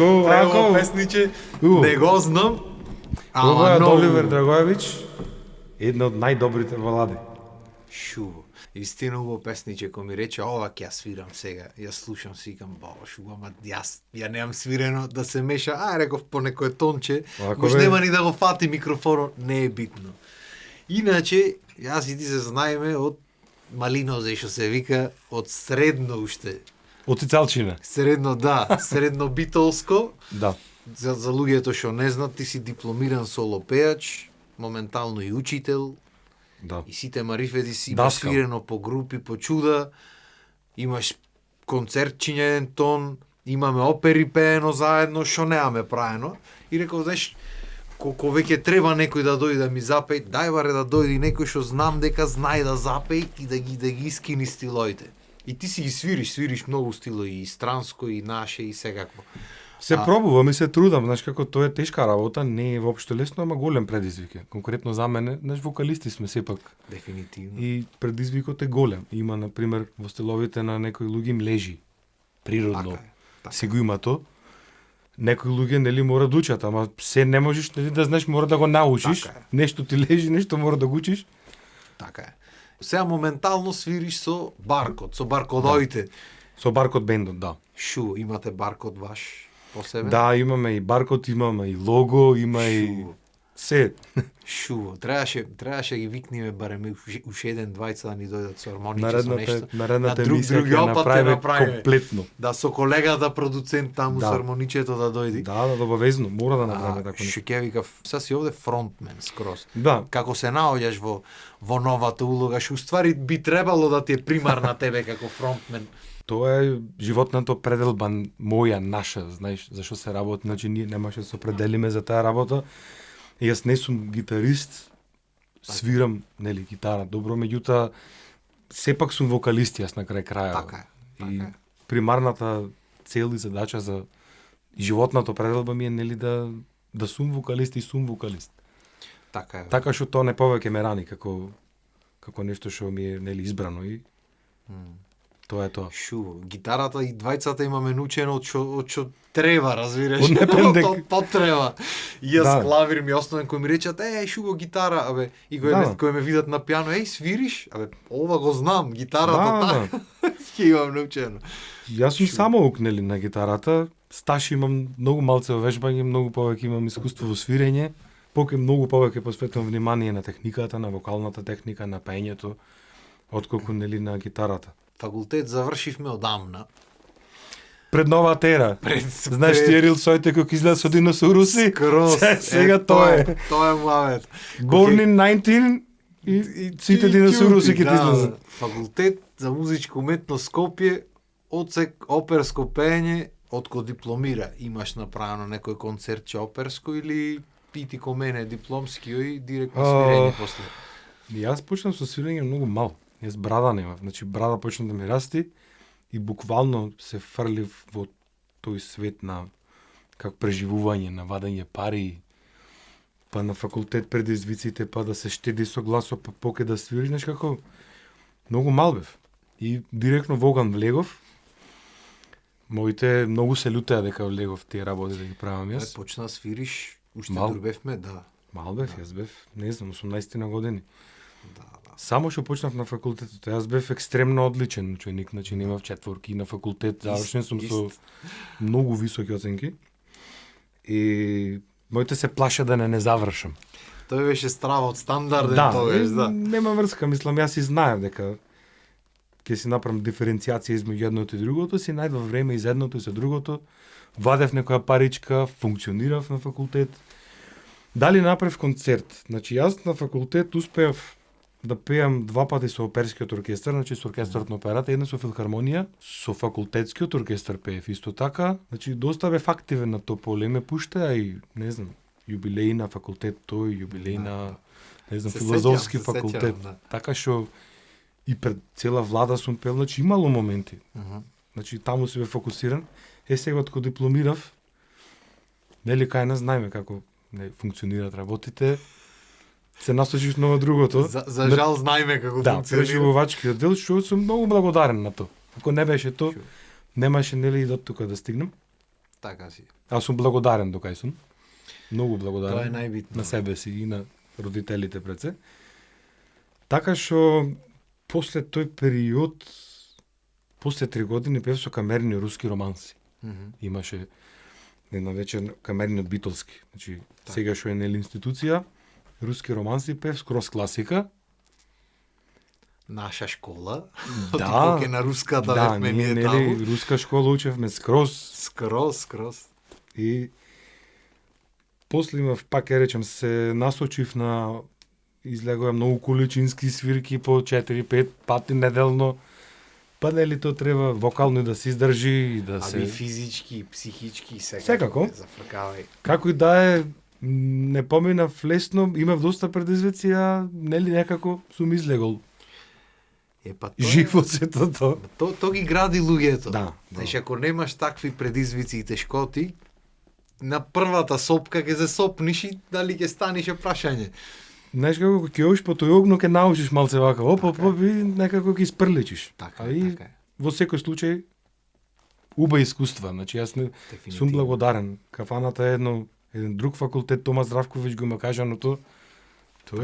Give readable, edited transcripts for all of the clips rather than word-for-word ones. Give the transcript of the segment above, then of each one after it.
Ако Ова песниче не го знам. Ова е Оливер Драгоевич, една од најдобрите балади. Шуво. Истина убаво песниче, кој ми рече ова ќе ја свирам сега. Ја слушам, си викам, баба, шуво, ама ја немам свирено да се меша. Реков по некој тонче, може нема ни да го фати микрофонот, не е битно. Иначе, јас и ти се знаеме од малинозе, што се вика, од средно уште. Од Цицалчина. Средно, да, средно битолско. Да. За луѓето што не знаат, ти си дипломиран соло пејач, моментално и учител. Да. И сите марифети си имаш свирено по групи, по чуда, имаш концертчињен тон, имаме опери пеено заедно, што немаме правено. И реков, знаеш, колко веќе треба некој да дојде да ми запеј, дај баре да дојде некој што знам дека знае да запеј и да ги скини стилоите. И ти си ги свириш многу стилои, и странско, и наше, и секакво. Се пробувам и се трудам, знаеш како тоа е тешка работа, не е воопшто лесно, ама голем предизвик е. Конкретно за мене, знаеш, вокалисти сме сепак. Дефинитивно. И предизвикот е голем. Има, например, во стиловите на некои луѓе им лежи природно. Така. Си го има то. Некои луѓе нели мора да учат, ама се не можеш нели да знаеш, мора да го научиш. Нешто ти лежи, нешто мора да го учиш. Така е. Сега моментално свириш со Баркод, со баркодоите. Со Баркод бендот, да. Шу, имате Баркод ваш по себе? Да, имаме и Баркод, имаме и лого, има и се. Шуво. Требаше ги викниме барем уште еден двајца да ни дојдат со хармониче со нешто. Наредната емисија ќе направиме комплетно. Да, со колегата продуцент таму со хармоничето да дојди. Да, обавезно, мора да направиме така нешто. Што ќе викав, сега си овде фронтмен скроз. Да. Како се наоѓаш во новата улога, што уствари би требало да ти е примарна тебе како фронтмен. Тоа е животната пределба моја, наша, знаеш, зашо се работи, значи ние немаше да се определиме за таа работа. Јас не сум гитарист, свирам, нели, гитара добро, меѓутоа сепак сум вокалист јас на крај крајот. Така е. И примарната цел и задача за животната пределба ми е нели да сум вокалист и сум вокалист. Така е. Така што тоа не повеќе ме рани како нешто што ми е нели избрано и тоа е тоа. Шуво. Гитарата и двајцата имаме научено од што треба, разбираш. Од непендек. То треба. И јас клавир ми основен кој ми речат, шуго гитара, и кој ме видат на пијано, свириш? Ова го знам, гитарата така. Ќе имам научено. Јас сум само укнели на гитарата, стаж имам многу малце во вежбање, многу повеќе имам искуство во свирење, многу повеќе посветувам внимание на техниката, на вокалната техника, на пеењето, отколку нели на гитарата. Факултет завршивме одамна. Пред новата ера. Знаеш ти Ерил Сојте кој изгледа со диносауруси? Скроз. Сега тоа е. Тоа е муавет. Born in 19 и сите диносауруси ќе ти излезат. Факултет за музичка уметност Скопје, одсек оперско пеење, откако дипломира. Имаш направено некој концертче оперско или пити ко мене дипломски и директно свирење после? Јас почнав со свирење многу мал. Јас брада немав, значи брада почна да ми расти и буквално се фрлив во тој свет на како преживување, на вадење пари, па на факултет предизвиците, па да се штеди со гласо, па поке да свириш, знаеш како многу мал бев. И директно во оган влегов. Моите многу се лутеа дека влегов тие работи да ги правам јас. Почна да свириш, уште дурбевме, да. Мал бев, јас бев, не знам, 18 на години. Да. Само што почнав на факултетот, јас бев екстремно одличен ученик, значи немав четворки на факултет, завршен сум со многу високи оценки. И моите се плаша да не завршам. Тој беше страва од стандарден тогаш, да. Нема врска, мислам, јас и знаев дека ќе си направам диференцијација измеѓу едното и другото, си најдов време и за едното и за другото, вадев некоја паричка, функционирав на факултет. Дали направив концерт? Значи јас на факултет успеав да пеам 2 пати со оперскиот оркестар, значи со оркестарот на операта, една со филхармонија, со факултетскиот оркестар пеев исто така, значи доста бев активен на тоа поле, ме пушта и не знам, јубилеј на факултет тој, јубилеј на не знам, филозофски факултет. Така што и пред цела влада сум пел, значи имало моменти. Значи таму се бе фокусиран. Сега откако дипломирав, нели кај нас знаеме како не функционираат работите. Се насочив на другото. За жал знаеме како функционира. Да, преживувачкиот дел, што сум многу благодарен на тоа. Ако не беше тоа, немаше нели и до тука да стигнем. Така си. Аз сум благодарен до кај сум. Многу Тоа е благодарен најбитно. на себе си и на родителите пред се. Така што после тој период, после 3 години пев со камерни руски романси. Имаше една вечер камерниот битолски. Значи, сега што е нели институција, руски романси пев, скроз класика. Наша школа. Да. Типоке на руската Да, бевме ние ние таму. нели руска школа учевме скроз. Скроз. И после имав, пак ја речем, се насочив на излегувам многу количински свирки по 4-5 пати неделно. Па нели то треба вокално да се издржи и да се... Аби физички, психички, Секако. Зафркавај. Како и да е, не поминав лесно, имав доста предизвици, а нели некако сум излегол. Па Живо сето тоа. То ги гради луѓето. Да. Знаеш, ако немаш такви предизвици и тешкоти, на првата сопка ќе се сопниш и дали ќе станиш е прашање. Знаеш како ќе одиш по тој огно ќе научиш малце вака, оп, и некако ќе испрличиш. Така А е, и така е. во секој случај уба искуства, значи јас не сум благодарен. Кафаната е еден друг факултет, Томас Здравковиќ го ма кажа, но тоа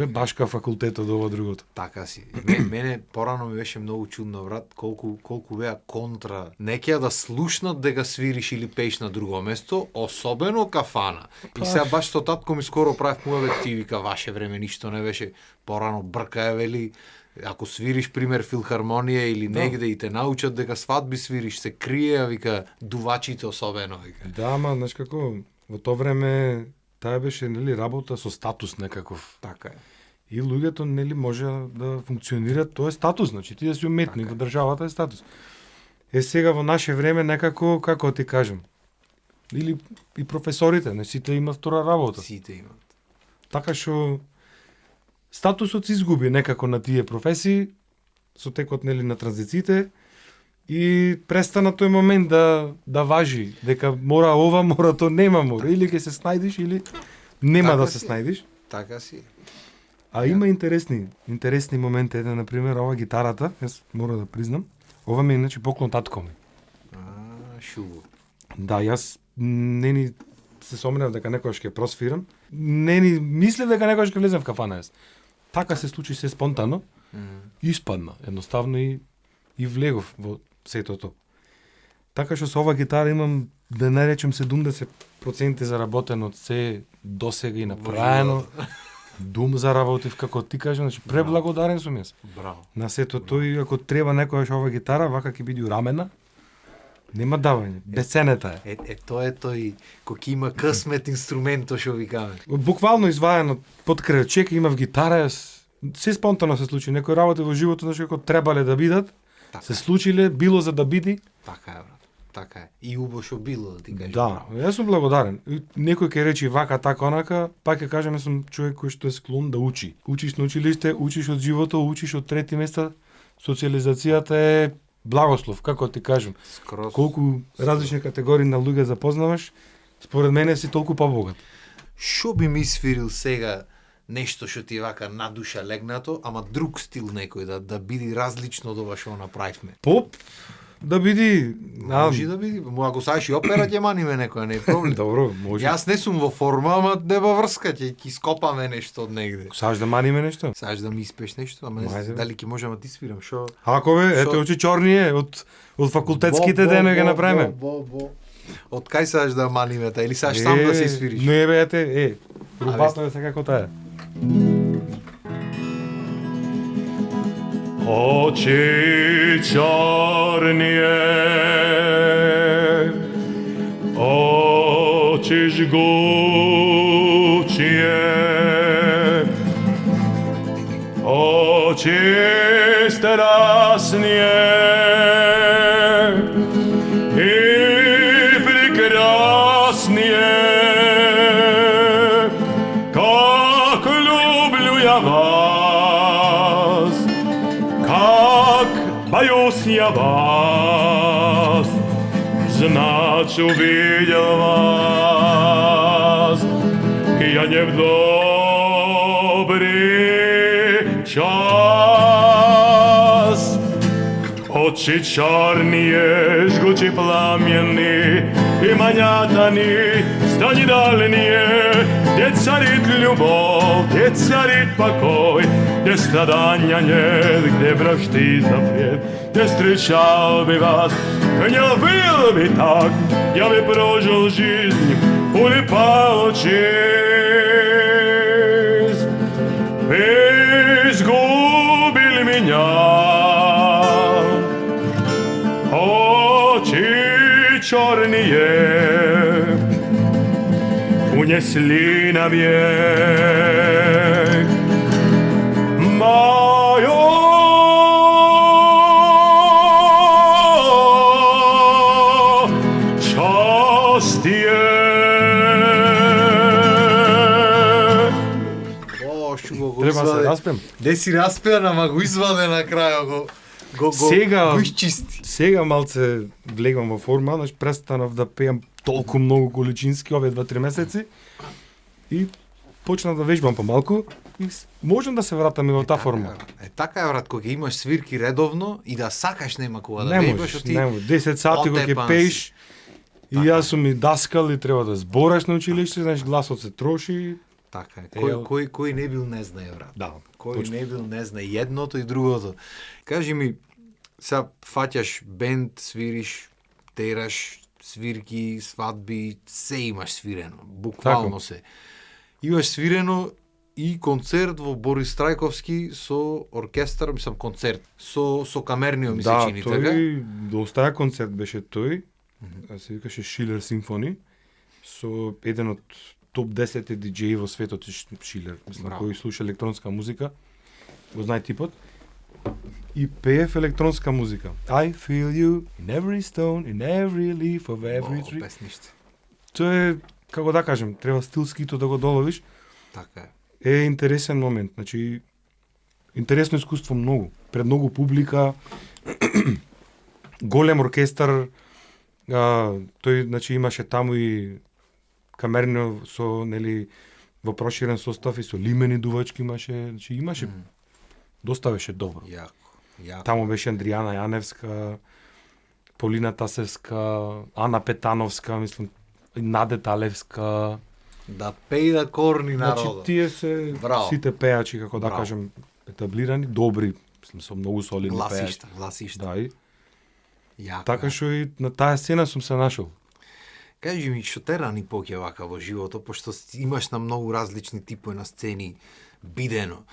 е башка факултет од ова другото. Така си. Мене порано ми беше многу чудно, брат, колку беа контра. Некија да слушнат дека свириш или пееш на друго место, особено кафана. И сега баш со татко ми скоро правев му ти вика ваше време ништо не беше. Порано брка е вели, ако свириш пример филхармонија или негде и те научат дека свадби свириш, се крие, вика дувачите особено, вика. Да, ама знаеш како во тоа време таа беше нели работа со статус некаков. Така е. И луѓето нели може да функционираат, тоа е статус, значи ти да си уметник, во државата е статус. Е сега во наше време некако, како ти кажам, или и професорите, не сите имаат втора работа. Сите имаат. Така што статусот се изгуби некако на тие професии со текот нели на транзициите и престана тој момент да важи дека мора ова, мора тоа, нема мора, или ќе се снајдиш или нема Така да си. се снајдиш. Така си. А има интересни моменти, еден например ова гитарата, јас мора да признам, ова ми е иначе поклон татко ми. Шубо. Да, јас не ни се сомнев дека некојаш ќе просвирам, не ни мислев дека некојаш ќе влезем в кафана јас. Така се случи се спонтано, испадна едноставно и влегов во сетото. Така што со ова гитара имам, да не речем 70% заработено од се досега и направено. Дум заработив, како ти кажа, значи преблагодарен сум јас. Браво. На сето тој, ако треба некојаш ова гитара, вака ќе биде урамена, нема давање, бесценета е. Тоа е тој кој ќе има късмет инструментот што викаме. Буквално изваено под крачек имав гитара, јас се спонтано се случи, некои работи во животот значи како требале да бидат, се случиле, било за да биде. Така е, брат. Така е. И убаво што било, да ти кажеш. Да, јас сум благодарен. И некој ќе речи вака, така, онака, пак ќе кажам, јас сум човек кој што е склон да учи. Учиш на училиште, учиш од животот, учиш од трети места. Социализацијата е благослов, како ти кажам. Скроз. Колку различни категории на луѓе запознаваш, според мене си толку побогат. Што би ми свирил сега нешто што ти вака на душа легнато, ама друг стил некој да биде различно од ова што направивме? Поп да биде, Може да биде. Ако сакаш и опера ќе маниме некоја, не е проблем. Добро, може. Јас не сум во форма, ама нема врска, ќе скопаме нешто од негде. Сакаш да маниме нешто? Сакаш да ми испееш нешто, ама не Ајде, знам дали ќе можам да ти свирам, што? Ако бе, ете очи чорни е, од факултетските денови ги направиме. Од кај сакаш да маниме та или сакаш сам да се свириш? Не бе, ете, рубата е сега како таа. Очи чорнije, очи жгучije, очи страстнije и прекраснije, как люблю я вас, как боюсь я вас, значит увидел вас я не в добрый час. Очи чорнije, žgući plamjeni i manjatani, stani daljnije, gdje carit ljubov, gdje carit pakoj, gdje stradanja njet, gdje brašti zaprijed, gdje stričal bi vas, ja vil bi tak, ja bi prožil жизнь, ulipao čez, izgubil меня. Черные унесли на берег мое счастье. Треба да се распем. Де си распеан, ама го изваде на крајот, го изчисти. Сега малце влегам во форма, значи престанав да пеам толку многу количински овие 2-3 месеци и почнав да вежбам помалку и можам да се вратам и во таа форма. Така е, брат, кога имаш свирки редовно и да сакаш нема кога да вежбаш, ти 10 сати кога ќе пееш и јас сум и даскал и треба да збораш на училиште, значи гласот се троши. Така е. Кој не бил не знае, брат. Да. Кој не бил не знае едното и другото. Кажи ми, сега фаќаш бенд, свириш, тераш, свирки, свадби, се имаш свирено, буквално се. Имаш свирено и концерт во Борис Трајковски со оркестар, мислам концерт, со камернио ми се чини, така? Да, тој доста концерт беше тој, се викаше Шилер Симфони, со еден од топ 10 диџеи во светот, Шилер, мислам, кој слуша електронска музика, го знае типот. И пеев електронска музика. I feel you in every stone, in every leaf of every tree. Песниште. Тоа е, како да кажем, треба стилскито да го доловиш. Така е. Е интересен момент, значи интересно искуство многу, пред многу публика, голем оркестар, тој значи имаше таму и камерно со нели во проширен состав и со лимени дувачки имаше, значи имаше доста беше добро. Јако. Таму беше Андријана Јаневска, Полина Тасевска, Ана Петановска, мислам, Наде Талевска. Да пеи да корни народот. Значи тие се сите пеачи, како да кажем, етаблирани, добри, мислам, со многу солидни пеачи. Гласишта. Да, и јако. така што и на таа сцена сум се нашол. Кажи ми, што те рани поќе вака во животот, пошто имаш на многу различни типови на сцени бидено.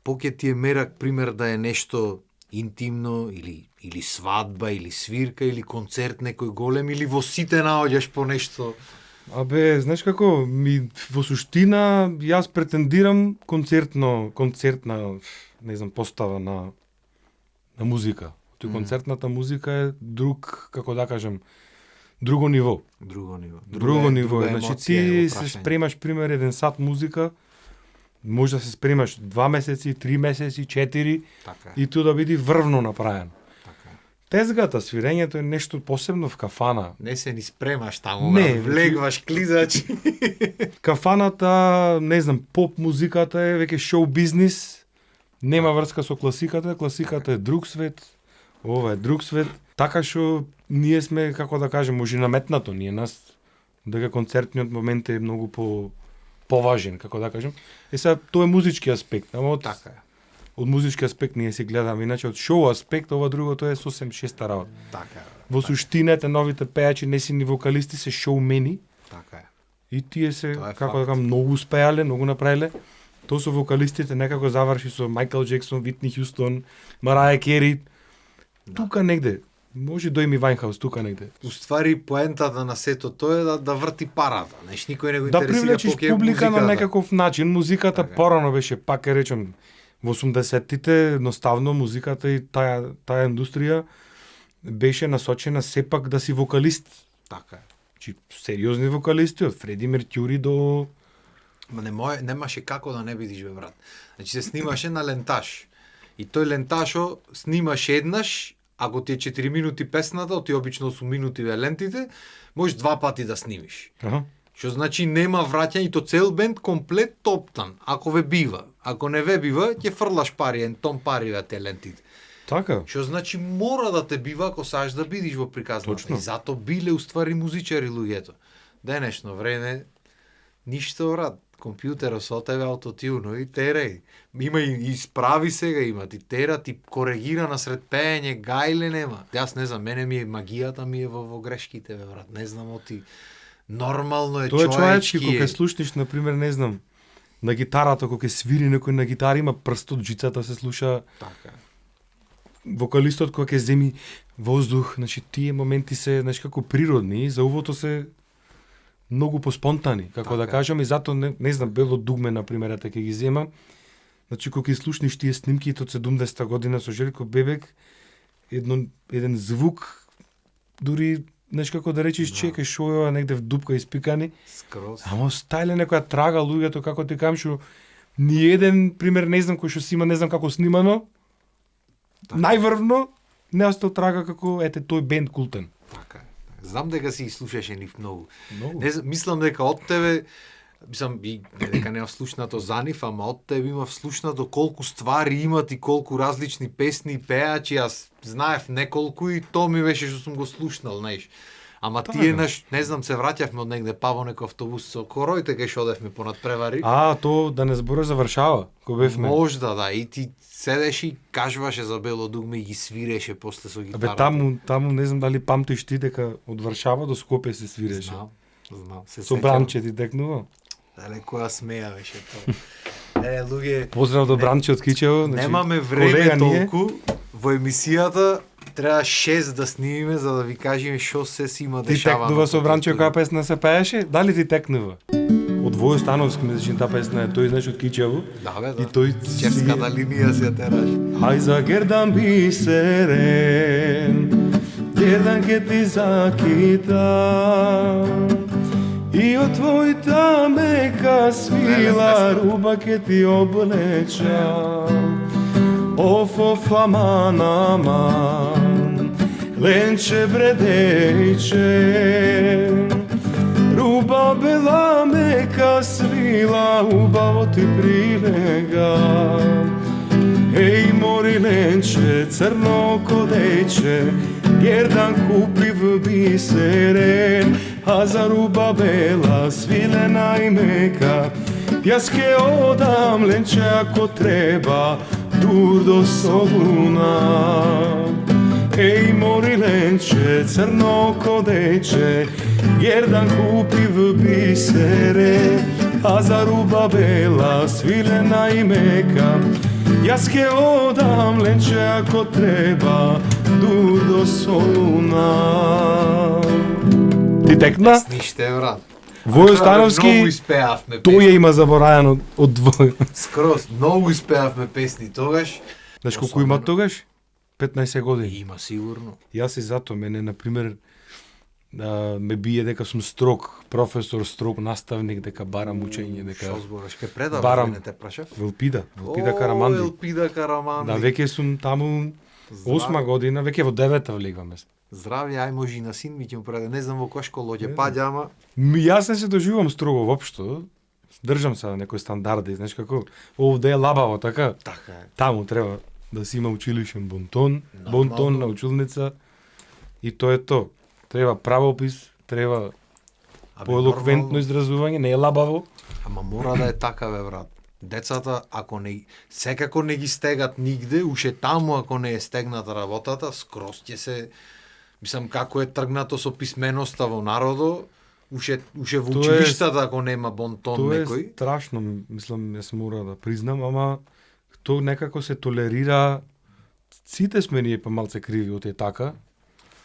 Поќе ти е мерак пример да е нешто интимно или свадба или свирка или концерт некој голем или во сите наоѓаш по нешто? Абе, знаеш како, во суштина јас претендирам концертна, не знам, постава на музика. Концертната музика е друг, како да кажем, друго ниво. Друго ниво. Значи ти се спремаш пример 1 сат музика, може да се спремаш 2 месеци, 3 месеци, 4 и тоа да биде врвно направено. Тезгата, свирењето е нешто посебно в кафана. Не се ни спремаш таму, влегваш, клизач. Кафаната, не знам, поп музиката е веќе шоу бизнис, нема врска со класиката е друг свет, ова е друг свет. Така што ние сме, како да кажем, може наметнато ние нас, дека концертниот момент е многу поважен, како да кажем. Сега, тоа е музички аспект, ама од музички аспект ние се гледаме, иначе од шоу аспект, ова другото е сосем шеста работа. Во суштината новите пеачи не си ни вокалисти, се шоумени. Така е. И тие се, како да кажам, многу успеале, многу направиле. Тоа со вокалистите некако заврши со Майкл Джексон, Витни Хјустон, Мараја Кери. Тука негде. Може до Еми Вајнхаус, тука негде. Уствари поентата на сето тоа е да врти парата. Неш никој не го интересира поќе музиката. Да привлечиш публика на некаков начин. Музиката порано беше, пак е речем, во 80-тите едноставно музиката и таа индустрија беше насочена сепак да си вокалист. Така е. Чи сериозни вокалисти од Фреди Меркјури до немаше како да не бидиш, бе, брат. Значи се снимаше на ленташ. И тој ленташо снимаш еднаш, ако ти е 4 минути песната, ти обично 8 минути ве лентите, можеш 2 пати да снимиш. Што значи нема враќање, и то цел бенд комплет топтан, ако ве бива. Ако не ве бива, ќе фрлаш пари, ен том пари ве те лентите. Така. Што значи мора да те бива ако саш да бидиш во приказната. Точно. И зато биле уствари музичари луѓето. Денешно време ништо брат. Компјутерот со тебе аутотюно и терај. Има и справи сега имат и терат и коригира насред пеење, гајле нема. Јас не знам, мене ми е магијата ми е во грешките бе брат. Не знам оти нормално е Тоа е човечки човечки. кога слушнеш на пример, не знам, на гитарата кога свири некој на гитара има прст од жицата се слуша. Така. Вокалистот кога ќе земи воздух, значи тие моменти се, значи како природни, за увото се многу поспонтани, како да Така. кажам, и затоа не знам, Бело дугме на пример, ќе ги зема. Значи кога ќе слушнеш тие снимки од 70-та година со Желко Бебек, еден звук дури знаеш како да речеш чекај шојова негде в дупка испикани. Скроз. Ама остајле некоја трага луѓето како ти кажам што ни еден пример не знам кој што си има, не знам како снимано. Најврвно не остал трага како ете тој бенд култен. Така е. Знам дека си слушаше нив многу. Многу. Не знам, мислам дека од тебе мислам и дека немав слушнато за нив, ама од тебе имав слушнато колку ствари имат и колку различни песни и пеачи, јас знаев неколку и то ми беше што сум го слушнал, знаеш. Ама Така. тие не знам, се враќавме од негде па во некој автобус со короите кај што одевме понад превари. То да не зборуваш за Варшава, кога бевме. Можда да, и ти седеш и кажваше за Бело дугме и ги свиреше после со гитарата. Таму не знам дали памтиш ти дека од Варшава до Скопје се свиреше. Знам. Се Со сеќам. Бранче ти текнува. Дале која смеја беше тоа. Луѓе, Поздрав до Бранче од Кичево, значи немаме време колега ние. толку. Во емисијата треба 6 да снимиме за да ви кажеме што се си има Ти дешава. текнува на со тој Бранче студио. која песна се пееше? Дали ти текнува? Од Војо Становски мислиш таа песна е тој знаеш од Кичево. Да бе, И да. тој Чевската линија се тераш. Ај за гердан бисерен, гердан ке ти закита, и од твојта мека свила руба ке ти облеча. Оф, аман, аман, ленче бредејче, руба бела мека свила, убаво ти прилега. Еј, мори ленче, црно кодејче, гердан купив бисерен, а за руба бела, свилена и мека, јас ке одам ленче ако треба, дур до Солуна. Еј, мори ленче, црно кодејче, гердан купив бисерен, а за руба бела, свилена и мека, јас ке одам ленче ако треба, дур до Солуна. Ти текна? Ниште брат. Војо Становски, Многу испеавме тој песни. ја има заборајано од Војо. Скроз, многу испеавме песни тогаш. Знаеш колку има Особено. тогаш? 15 години. Има сигурно. Јас и зато мене, например, ме бие дека сум строг, професор строг, наставник, дека барам учење, дека Што збораш? Ке предаваш, барам. не те прашав? Велпида Караманди. Елпида Караманди. Да, веќе сум таму 8 година, веќе во 9-та влегваме. Здравје, ај може и на син ми ќе му преда. Не знам во која школа ќе паѓа, ама Јас не се доживувам строго воопшто. Држам се на некои стандарди, знаеш како, овде е лабаво, така? така е. Таму треба да си има училишен бонтон, Нормално. бонтон на училница и тоа е то. Треба правопис, треба поелоквентно нормално. изразување, не е лабаво. Ама мора да е така, бе, брат. Децата, ако не, секако не ги стегат нигде, уше таму ако не е стегната работата, скроз ќе се, мислам, како е тргнато со писменоста во народо, уше во Тоа е- училиштата ако нема бонтон Тоа е некој. страшно, мислам, јас мора да признам, ама тоа некако се толерира. Сите сме ние па малце криви од е така.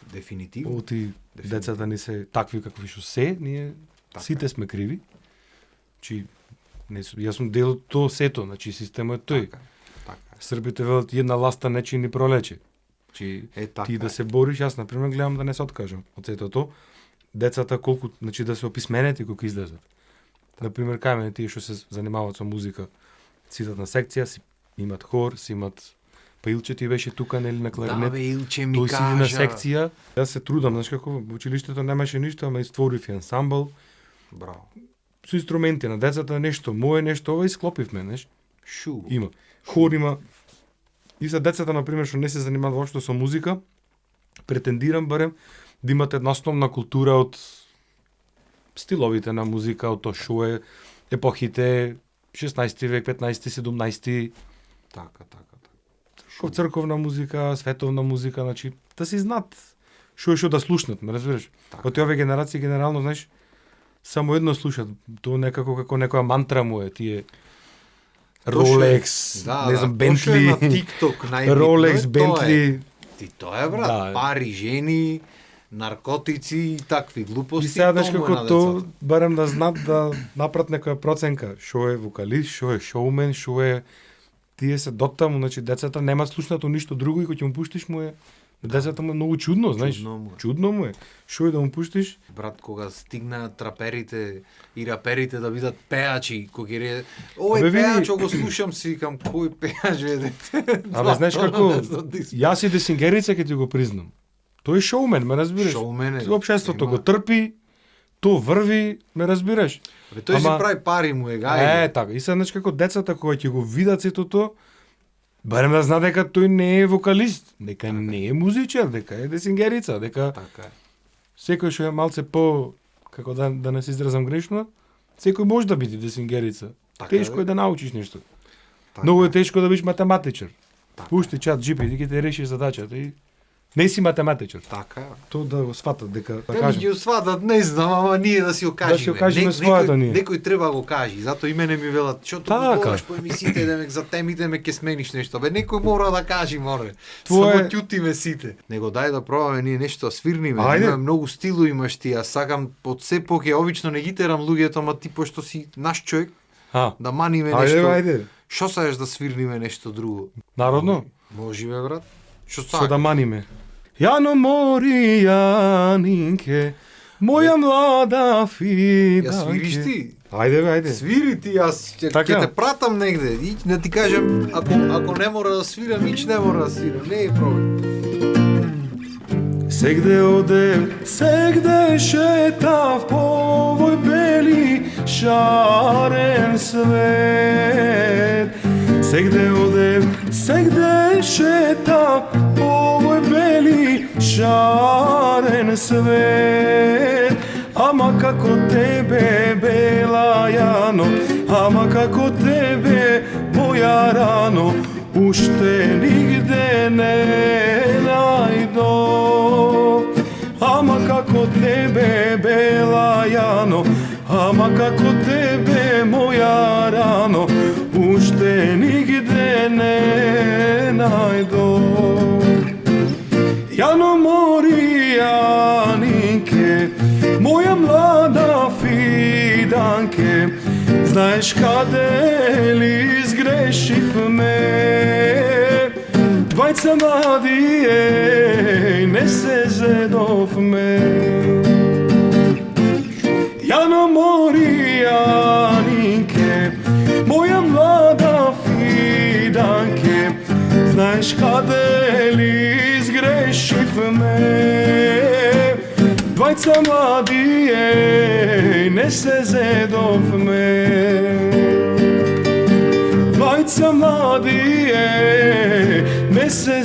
Дефинитивно. Оти децата ни се такви какви што се, ние Така сите сме криви. Чи не сум, јас сум дел од тоа сето, значи системот е тој. Така, така. Србите велат една ласта не чини пролече. Чи Е, така ти да е. се бориш, јас например гледам да не се откажам од сето тоа. Децата колку, значи да се описменети кога излезат. Например, кај мене тие што се занимаваат со музика, сидат на секција, си имат хор, си имат па Илче ти беше тука нели на кларинет. Да, бе, Илче ми Тој сиди кажа. на секција, јас се трудам, знаеш како во училиштето немаше ништо, ама истворив ансамбл Браво. со инструменти на децата, нешто мое, нешто ова и склопивме, знаеш. Шу. Има хор, има И за децата, например, што не се занимаваат воопшто со музика, претендирам барем да имат една основна култура од стиловите на музика, од тоа што е епохите 16 век, 15, 17. Така. Ков црковна музика, световна музика, значи да си знаат што е што да слушнат, ме разбираш? Така. Од овие генерации генерално, знаеш, само едно слушат. Тоа некако како некоја мантра му е, тие Rolex, не знам, Бентли, на TikTok најбитно. Rolex, Бентли. Тоа е, брат, Да. пари, жени, наркотици и такви глупости. И сега, знаеш тоа му е како на то, децата. барем да знаат да направат некоја проценка, што е вокалист, што е шоумен, што е тие се дотаму, значи децата нема слушнато ништо друго и кога ќе му пуштиш му е децата му е многу чудно, знаеш. Чудно му е. Што е да му пуштиш? Брат, кога стигнаат траперите и раперите да бидат пеачи, кога ги овој Абе, види- пеач, го слушам си, викам, кој пеач е? Абе, знаеш како, јас и Десингерица ќе ти го признам. Тој е шоумен, ме разбираш. Шоумен е. Општеството Има. го трпи, то врви, ме разбираш. Бе, тој си Ама- прави пари му е, гај. Така. И сега, знаеш како децата кога ќе го видат сето тоа, барем да знаат дека тој не е вокалист, дека не е музичар, дека е Десингерица, дека Така е. секој што е малце по, како да не се изразам грешно, секој може да биде Десингерица. Така е, Тешко бе. е да научиш нешто. Така Многу е. е тешко да бидеш математичар. Така Пушти чат GPT, ќе те реши задачата и не си математичар. Така е. Тоа да го сватат дека да Те ми кажем. ги усватат, не знам, ама ние да си го кажеме. Да си го кажеме своето ние. Некој треба да го каже, затоа и мене ми велат, што Така. го зборуваш по емисиите, да ме за темите ме ке смениш нешто. Бе, некој мора да каже, море. Тоа Само е- ќутиме сите. Него дај да пробаме ние нешто да свирниме. Ајде. Има многу стилу имаш ти, а сакам од се поќе обично не ги терам луѓето, ама ти пошто си наш човек, да маниме Ајде, нешто. ајде. Што саеш да свирниме нешто друго? Народно? Може бе, брат. Што Што сакаш? да маниме? Јано мори, Јанинке, моја млада фиданке. Ја свириш ти? Ајде бе, ајде. Свири ти, јас ќе Така. те пратам негде. И да ти кажам, ако не мора да свирам, ич не мора да свирам. Не е проблем. Сегде одев, сегде шетав по овој бели шарен свет. Сегде одев, сегде шетав по овој бели шарен свет. Ама како тебе, бела Јано, ама како тебе, моја рано, уште нигде не најдов. Ама како тебе, бела Јано, ама како тебе, моја рано, уште нигде не најдов. Јано мори, Јанинке, моја млада фиданке, знаеш каде ли сгрешивме? Двајца млади, не се зедовме. Јано мори, Јанинке, моја млада фиданке, знаеш каде ли сгрешивме? Двајца млади, не се зедовме. Двајца млади, не се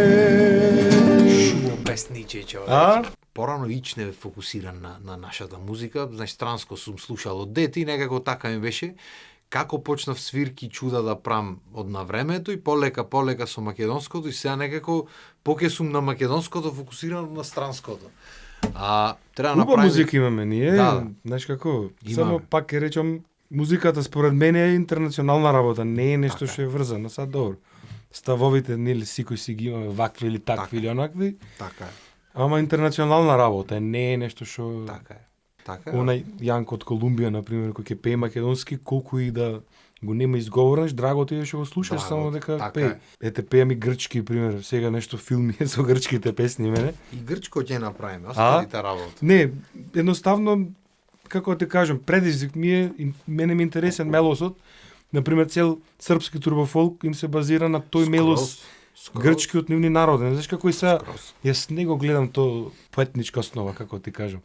зедовме. Шумо песниче, човек. А? Порано ич не фокусиран на нашата музика, значи странско сум слушал од дете и некако така ми беше. Како почнав свирки чуда да прам од на времето и полека со македонското и сега некако поќе сум на македонското фокусиран на странското. А треба да Уба направиме музика имаме ние, Да. знаеш како, Имаме. само пак ќе речам, музиката според мене е интернационална работа, не е нешто Така. што е врзано, сад добро. Ставовите, нели, сикој си ги имаме вакви или такви Така. или онакви, Така е. ама интернационална работа, не е нешто што... Така е. Така е. Онај Јанко од Колумбија, например, кој ќе пее македонски, колку и да го нема изговорен, драго ти е што го слушаш, Драго само ти, дека така пее. е. Ете, пеам и грчки, пример, сега нешто филми е со грчките песни мене. И грчко ќе направиме, оставите работа. Не, едноставно, како да ти кажам, предизвик ми е, и мене ми е интересен мелосот, например, цел српски турбофолк им се базира на тој мелос грчки од нивни народен. Знаеш како и сега, Скроз. јас не го гледам то по етничка основа, како ти кажам.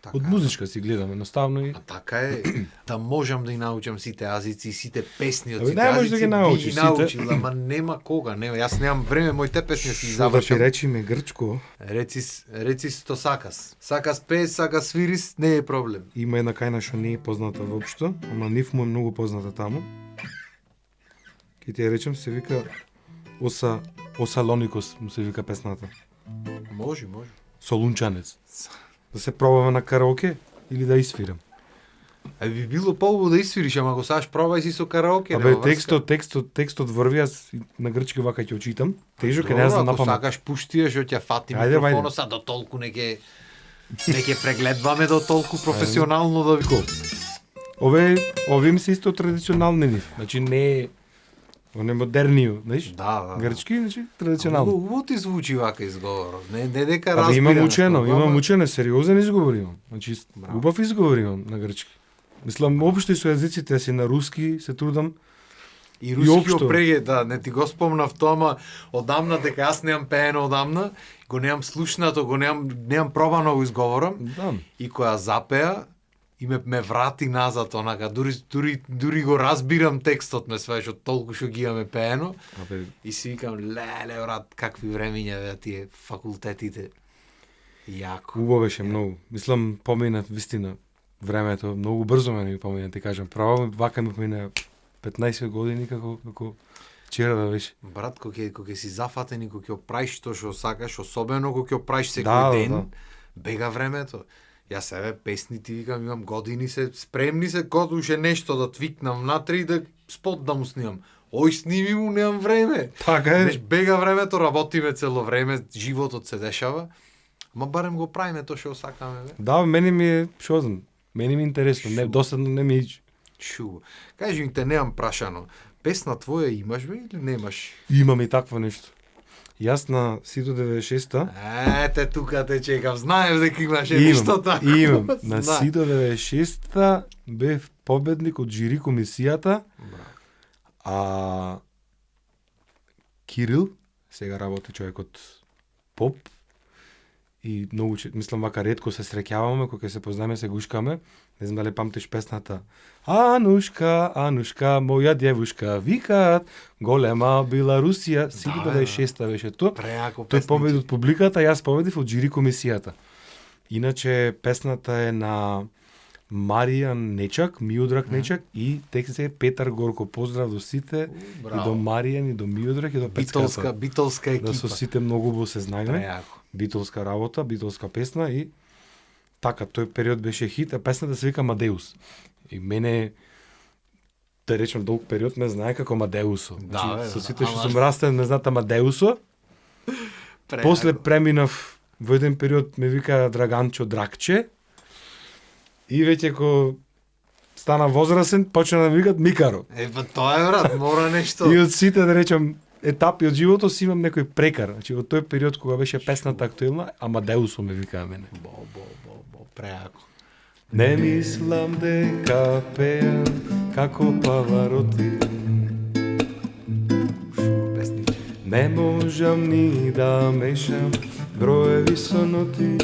Така. Од музичка си гледам едноставно и А така е, да можам да ги научам сите азици и сите песни од Абе, сите не можеш азици, да ги научиш би сите. научил, ама нема кога, нема. Јас немам време, моите песни си ги што да ти завршам. речиме грчко, Реци то сакас. Сакас пес, сакас свирис, не е проблем. има една кајна што не е позната воопшто, ама нив му е многу позната таму. Ке ти ја речем, се вика Осалоникос, му се вика песната. Може. Солунчанец. Да се пробаме на караоке или да isвирам? Би било поубаво да isвириш, ама ако саш пробај си со караоке. Абе, текстот врви, аз на грчки вака ќе очитам. Тежок е, не знам на Ако памет. сакаш пушти ја, што ќе фати Ајде, микрофонот, са до толку не ќе прегледваме до толку професионално да ви. Овие ми се исто традиционални нив. Значи не е оне модернио, знаеш? Да. Грчки, значи традиционално. Убаво ти звучи вака изговорот. Не дека Абе, разбирам. имам учено, сериозен изговор имам. Значи, Браво. убав изговор имам на грчки. Мислам, општо и со езиците си на руски се трудам. И руски општо. опреге, да, не ти го спомнав тоа, ама одамна дека јас немам пеено одамна, го немам слушнато, го немам пробано го изговорам. Да. И која запеа и ме врати назад онака, дури го разбирам текстот ме све што толку што ги имаме пеено. Абе, И си викам, леле, брат, какви времиња беа тие факултетите. Јако. убаво беше многу. Мислам, помина вистина времето, многу брзо ме помина, ти кажам. Право, вака ми помина 15 години како вчера да беше. Брат, кога ќе си зафатен и кога ќе правиш тоа што сакаш, особено кога ќе правиш секој Да, ден, да. бега времето. Јас себе песни ти викам, имам години се, спремни се кога уше нешто да твикнам внатре и да спот да му снимам. Ој, сними му, немам време. Така е. Знаеш, бега времето, работиме цело време, животот се дешава. Ма барем го правиме тоа што сакаме, бе. Да, мене ми е, шо знам, мене ми е интересно, не, досадно не ми ичи. Шу. Кажи ми те, немам прашано. Песна твоја имаш, бе, или немаш? Имам и такво нешто. Јас на Сито 96-та Ете, тука те чекам. Знаев дека имаше нешто тако. имам. На Знаев. Сито 96-та бев победник од жири комисијата, а Кирил, сега работи човекот поп, и многу, мислам, вака ретко се среќаваме, кога се познаме, се гушкаме. Не знам дали памтиш песната. Анушка, Анушка, моја девушка, викаат, голема била Русија. Сито 96-та беше тоа. Преако Тој песни. победи од публиката, јас победив од жири комисијата. Иначе песната е на Маријан Нечак, Миодраг Нечак и текст е Петар Горко. Поздрав до сите, и до Маријан, и до Миодраг, и до Пецката. Битолска екипа. Да со сите многу во се знаеме. Преако. Битолска работа, битолска песна и така, тој период беше хит, а песната се вика Амадеус. И мене, да речем, долг период ме знае како Амадеусо. Да, бе, со да. сите што Ама- сум растен ме знаат Амадеусо. Преако. После преминав во еден период ме вика Драганчо Дракче. И веќе ко стана возрастен, почна да ме викат Микаро. Па тоа е, брат, мора нешто. И од сите, да речем, етапи од животот си имам некој прекар. Значи, во тој период кога беше песната актуелна, Амадеусо ме викаа мене. Бо, преако. Не мислам дека пеам како Павароти. Песниче. Не можам ни да мешам броеви со ноти.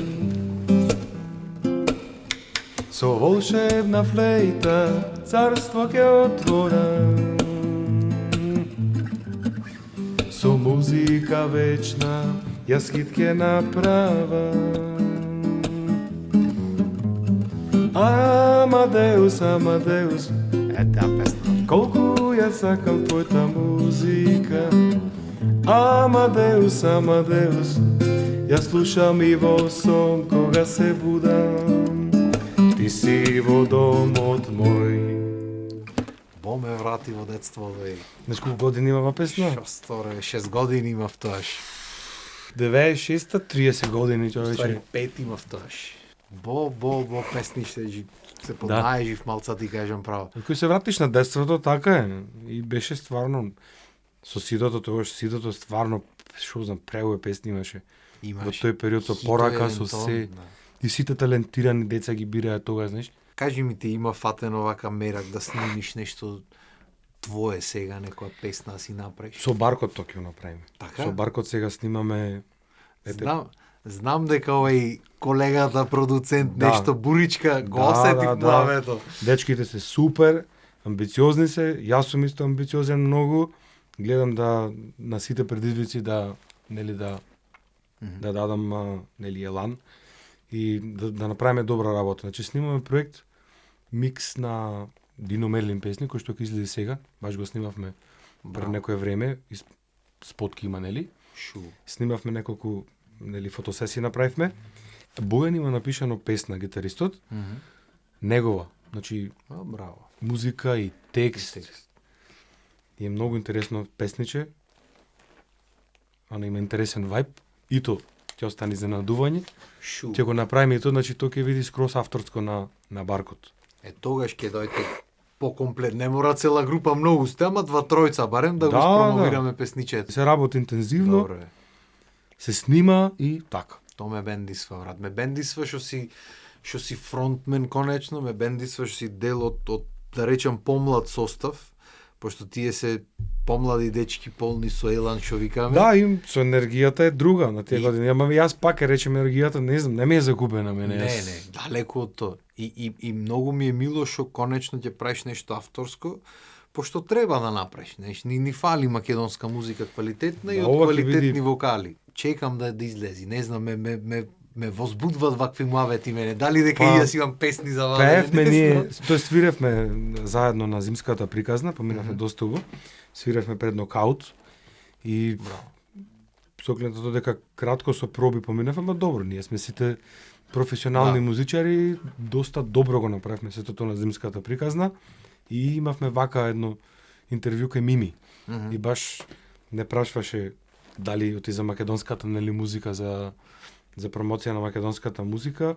Со волшебна флейта царство ќе отворам. Со музика вечна јас хит ќе направам. Амадеус, Амадеус, Е, таа песна. колку ја сакам твојата музика. Амадеус, Амадеус, ја слушам и во сон кога се будам. Ти си во домот мој. Бо ме врати во детство, бе. Знаеш колку години има ова песна? Шо сторе, 6 години имав тоаш. 96-та, 30 години Ствари, човече. 5 имав тоаш. Бо песниште, се понаежив малца, ти кажам право. Кој се вратиш на детството, така е. И беше стварно, со Сидото, тогаш Сидото стварно, шо знам, преубави песни имаше. Во тој период со порака, со се. И сите талентирани деца ги бираат тогаш, знаеш. Кажи ми, те има фатен овака мерак да снимиш нешто твое сега, некоја песна да си направиш? Со Баркот тоа ќе го направиме. Така? Со Баркот сега снимаме. Ете, Знам дека овој колегата продуцент нешто буричка го осети муавето. Дечките се супер, амбициозни се, јас сум исто амбициозен многу. Гледам да на сите предизвици да дадам елан и да направиме добра работа. Значи снимаме проект микс на Дино Мерлин песни кој што ќе излезе сега, баш го снимавме пред некое време, спотки има, нели? Снимавме неколку фотосесии направивме. Бојан има напишано песна гитаристот. Негова, значи браво. Музика и текст. И е многу интересно песниче. Ана има интересен вајб. И то ќе остане изненадување. Ќе го направиме и то, значи тоа ќе види скроз авторско на Баркот. Тогаш ќе дојде покомплет. Не мора цела група многу сте, ама 2-3 барем да го спромовираме песничето. Се работи интензивно. Добре. Се снима и така. То ме бендисва, брат. Ме бендисва што си фронтмен конечно, ме бендисва што си дел од да речам помлад состав, пошто тие се помлади дечки полни со елан што викаме. Да, им со енергијата е друга на тие години. Ама јас пак речем енергијата, не знам, не ми е загубена мене. Не, далеку од тоа. И многу ми е мило што конечно ќе правиш нешто авторско, пошто треба да направиш. Ни фали македонска музика квалитетна и од квалитетни вокали. Чекам да излези. Не знам, ме возбудват вакви муавети мене. Дали дека и јас имам песни за ваде. Пеевме ние, тоа свиревме заедно на зимската приказна, поминавме доста убаво. Свиревме пред нокаут и со оглед на тоа дека кратко со проби поминавме, ама добро, ние сме сите професионални музичари, доста добро го направивме сето тоа на зимската приказна и имавме вака едно интервју кај Мими. И баш не прашваше дали оти за македонската музика, за промоција на македонската музика.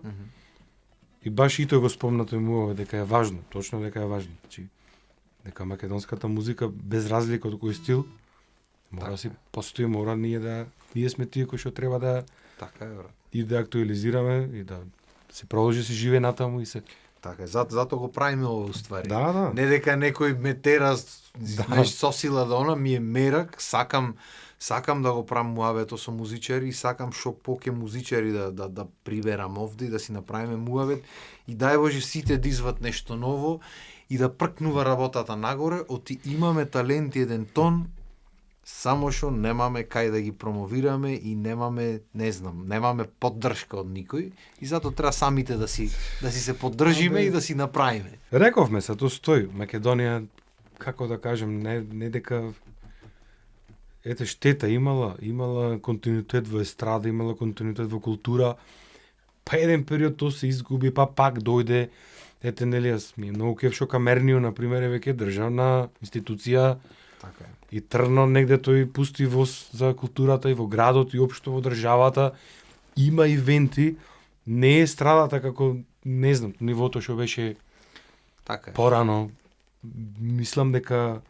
И баш и тој го спомна тој му дека е важно, точно дека е важно. Значи, дека македонската музика без разлика од кој стил мора си постои, мора ние сме тие кои што треба да така е, брат. И да актуализираме и да се продолжи се живее натаму и се. Така е, затоа го правиме ова уствари. Да. Не дека некој ме тера со сила да она ми е мерак, сакам да го правам муавето со музичари и сакам што поќе музичари да приберам овде и да си направиме муавет и дај Боже сите да изват нешто ново и да пркнува работата нагоре, оти имаме талент и еден тон, само што немаме кај да ги промовираме и немаме поддршка од никој и затоа треба самите да си се поддржиме и да си направиме. Рековме се, тоа стои. Македонија, како да кажем, не дека штета имала континуитет во естрада, имала континуитет во култура, па еден период тоа се изгуби, па пак дојде, јас ми е многу кеф што Камернио, например, е веќе државна институција, така е. И Трно негде тој пусти воз за културата и во градот и општо во државата, има ивенти, не е страдата како, не знам, нивото што беше така е. Порано, мислам дека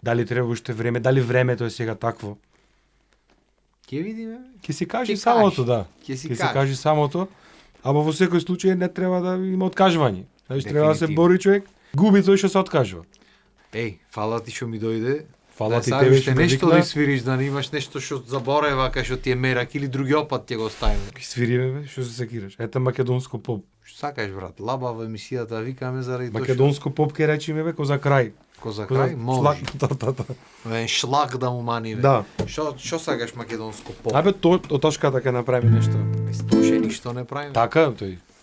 дали треба уште време, дали времето е сега такво. Ќе видиме. Ќе се каже самото, да. Ќе се каже самото, ама во секој случај не треба да има откажување. Значи треба да се бори човек, губи тој што се откажува. Фала ти што ми дојде. Фала ти тебе што нешто да свириш, да не имаш нешто што заборева кај што ти е мерак или другиот пат ќе го оставиме. Ќе свириме, што се секираш. Ете македонско поп. Што сакаш, брат? Лабава емисијата викаме заради тоа. Македонско поп ќе речеме бе, за крај. За крај, може. Да. Шлак да му мани бе. Да. Што сакаш македонско поп? Од точката ќе направиме нешто. Тоа ништо не правиме. Така,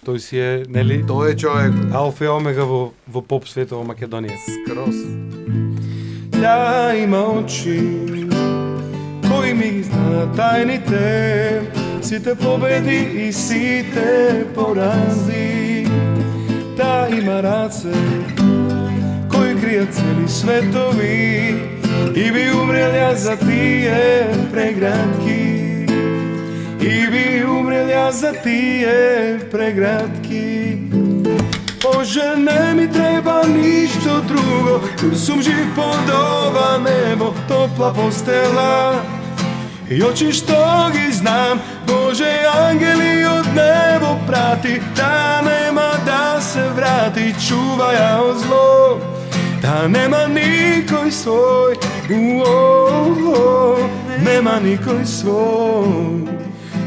тој си е, нели? Тој е човек. Алфа и омега во поп светот во Македонија. Скроз. Тя има очи, кои ми ги знаат тајните, сите победи и сите порази. Та има раце, кои кријат цели светови, и би умрел јас за тие преградки. И би умрел јас за тие преградки. Боже, не ми треба ништо друго, jer sum živ pod ova nebo, topla postela i oči što gi znam. Bože, angeli od nebo prati, da nema da se vrati, čuva ja od zlo, da nema nikoj svoj, nema nikoj svoj.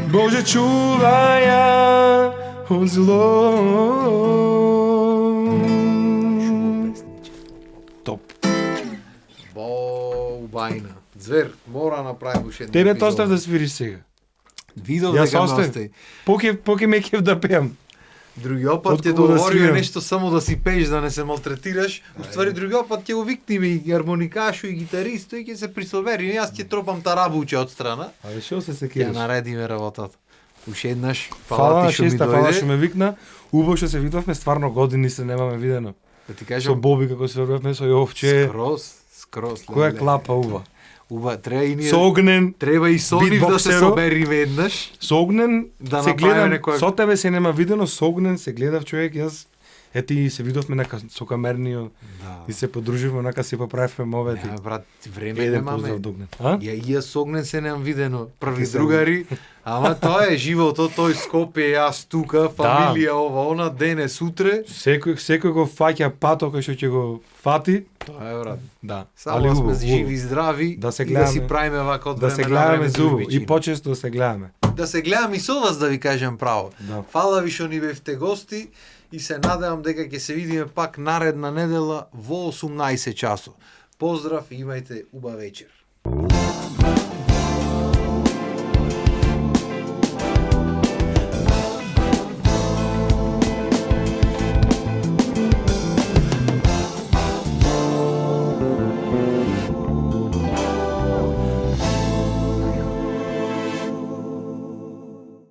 Боже, чувај ја од зло. Топ. Бајна. Звер, мора направи уште една. Тебе те остав да свириш сега. Видов Јас дека ме оставив. остави. Поке ме кеф да пеам. Другиот пат ќе Отколку да договориме свирам. нешто само да си пееш, да не се малтретираш. Уствари другиот пат ќе го викнеме и гармоникашу и гитаристо и ќе се присовери. Јас ќе тропам тарабуче од страна. Абе шо се Ќе секираш? наредиме работата. Уште еднаш, Фала на ти што ми честа, фала што дојде. ме викна. Убаво што се видовме, стварно години се немаме видено. Да ти Со кажам, Боби како се верувавме со Јовче. скроз. Која леле. клапа уба. Треба и ние. Со Огнен, Треба и со нив да се битбоксеро. собериме еднаш. со Огнен Да се направиме гледам, некоја- со тебе се нема видено, со Огнен се гледав човек, јас ети се видовме со камерниот Да. и се подруживме, онака се поправивме мовети. Не, брат, време Еден немаме. поздрав до Огнен. А? Ја со Огнен се немам видено, први Ти се- другари, ама тоа е живото, тој Скопје, јас тука, фамилија ова, она, денес, сутре. Секој го фаќа пато кој што ќе го фати. Тоа е, брат. Да. Само сме убаво, живи и здрави Да се и да си гледаме. правиме вака од Да време се на гледаме време зубо и дружбичини. почесто да се гледаме. Да се гледам и со вас, да ви кажам право. Да. Фала ви што ни бевте гости и се надевам дека ќе се видиме пак наредна недела во 18 часот. Поздрав и имајте убав вечер.